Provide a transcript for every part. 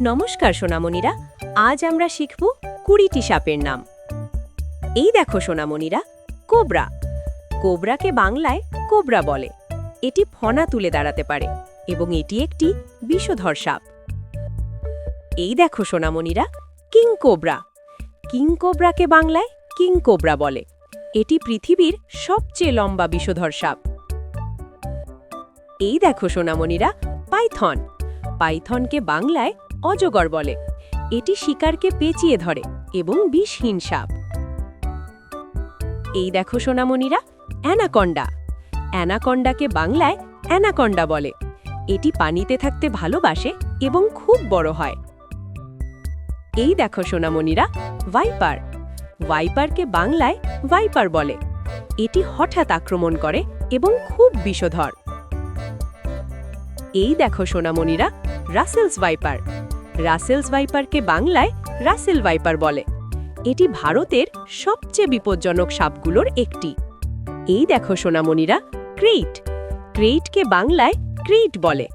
নমস্কার সোনামণিরা, আজ আমরা শিখব 20টি সাপের নাম। এই দেখো সোনামণিরা, কোবরা। কোবরাকে বাংলায় কোবরা বলে। এটি ফনা তুলে দাঁড়াতে পারে এবং এটি একটি বিষধর সাপ। এই দেখো সোনামণিরা, কিং কোবরা। কিং কোবরাকে বাংলায় কিং কোবরা বলে। এটি পৃথিবীর সবচেয়ে লম্বা বিষধর সাপ। এই দেখো সোনামণিরা, পাইথন। পাইথনকে বাংলায় অজগর বলে। এটি শিকারকে পেঁচিয়ে ধরে এবং বিষহীন সাপ। এই দেখো সোনামণিরা, অ্যানাকন্ডা। অ্যানাকন্ডাকে বাংলায় অ্যানাকন্ডা বলে। এটি পানিতে থাকতে ভালোবাসে এবং খুব বড় হয়। এই দেখো সোনামণিরা, ভাইপার। ভাইপারকে বাংলায় ভাইপার বলে। এটি হঠাৎ আক্রমণ করে এবং খুব বিষধর। এই দেখো সোনামণিরা, রাসেলস ভাইপার। রাসেলস ভাইপারকে বাংলায় রাসেল ভাইপার বলে। এটি ভারতের সবচেয়ে বিপজ্জনক সাপগুলোর একটি। এই দেখো সোনামণিরা, ক্রেইট। ক্রেইটকে বাংলায় ক্রেইট বলে।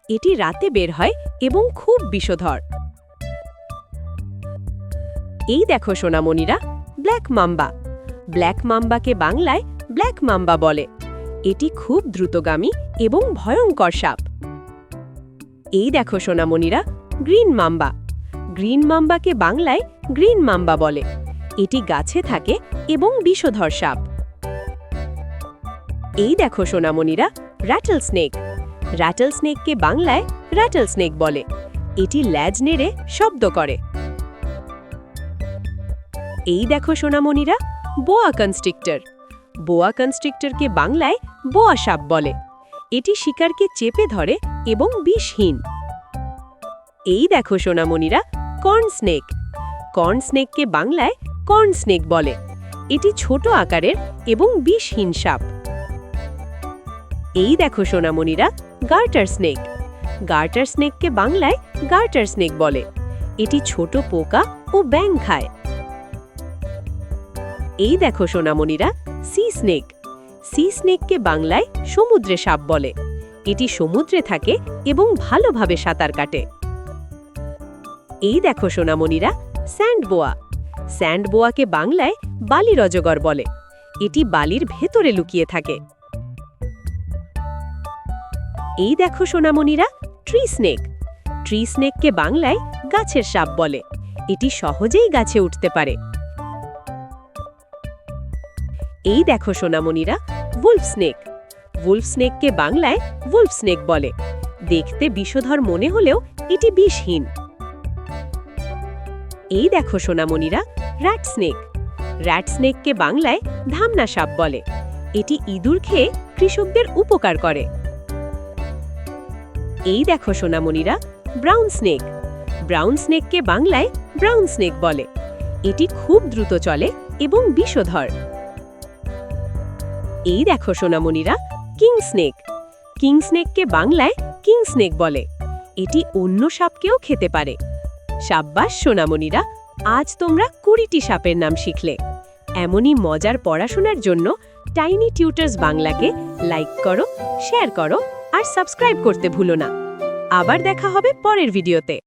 এটি রাতে বের হয় এবং খুব বিষধর। এই দেখো সোনামণিরা, ব্ল্যাক মাম্বা। ব্ল্যাক মাম্বাকে বাংলায় ব্ল্যাক মাম্বা বলে। এটি খুব দ্রুতগামী এবং ভয়ঙ্কর সাপ। এই দেখো সোনামণিরা, গ্রিন মাম্বা। গ্রিন মাম্বাকে বাংলায় গ্রিন মাম্বা বলে। এটি গাছে থাকে এবং বিষধর সাপ। এই দেখো সোনামণিরা, র্যাটল স্নেক। র্যাটল স্নেককে বাংলায় র্যাটল স্নেক বলে। এটি ল্যাজ নেড়ে শব্দ করে। এই দেখো সোনামণিরা, বোয়া কনস্ট্রিক্টর। বোয়া কনস্ট্রিক্টরকে বাংলায় বোয়া সাপ বলে। এটি শিকারকে চেপে ধরে এবং বিষহীন। এই দেখো সোনামণিরা, কর্ন স্নেক। কর্ন স্নেককে বাংলায় কর্ন স্নেক বলে। এটি ছোট আকারের এবং বিষহীন সাপ। এই দেখো সোনামণিরা, গার্টার স্নেক। গার্টার স্নেককে বাংলায় গার্টার স্নেক বলে। এটি ছোট পোকা ও ব্যাঙ খায়। এই দেখো সোনামণিরা, সি স্নেক। সি স্নেককে বাংলায় সমুদ্রে সাপ বলে। এটি সমুদ্রে থাকে এবং ভালোভাবে সাঁতার কাটে। এই দেখো সোনামণিরা, স্যান্ড বোয়া। স্যান্ড বোয়াকে বাংলায় বালির অজগর বলে। এটি বালির ভেতরে লুকিয়ে থাকে। এই দেখো সোনামণিরা, ট্রি স্নেক। ট্রি স্নেককে বাংলায় গাছের সাপ বলে। এটি সহজেই গাছে উঠতে পারে। এই দেখো সোনামণিরা, উলফ স্নেক। উলফ স্নেককে বাংলায় উলফ স্নেক বলে। দেখতে বিষধর মনে হলেও এটি বিষহীন। এই দেখো সোনামণিরা, র্যাট স্নেক। র্যাট স্নেককে বাংলায় ধামনা সাপ বলে। এটি ইঁদুর খেয়ে কৃষকদের উপকার করে। এই দেখো সোনামণিরা, ব্রাউন স্নেক। ব্রাউন স্নেককে বাংলায় ব্রাউন স্নেক বলে। এটি খুব দ্রুত চলে এবং বিষধর। এই দেখো সোনামণিরা, কিং স্নেক। কিং স্নেককে বাংলায় কিং স্নেক বলে। এটি অন্য সাপকেও খেতে পারে। সাব্বাস সোনামণিরা, আজ তোমরা 20টি সাপের নাম শিখলে। এমনই মজার পড়াশোনার জন্য টাইনি টিউটার্স বাংলাকে লাইক করো, শেয়ার করো আর সাবস্ক্রাইব করতে ভুলো না। আবার দেখা হবে পরের ভিডিওতে।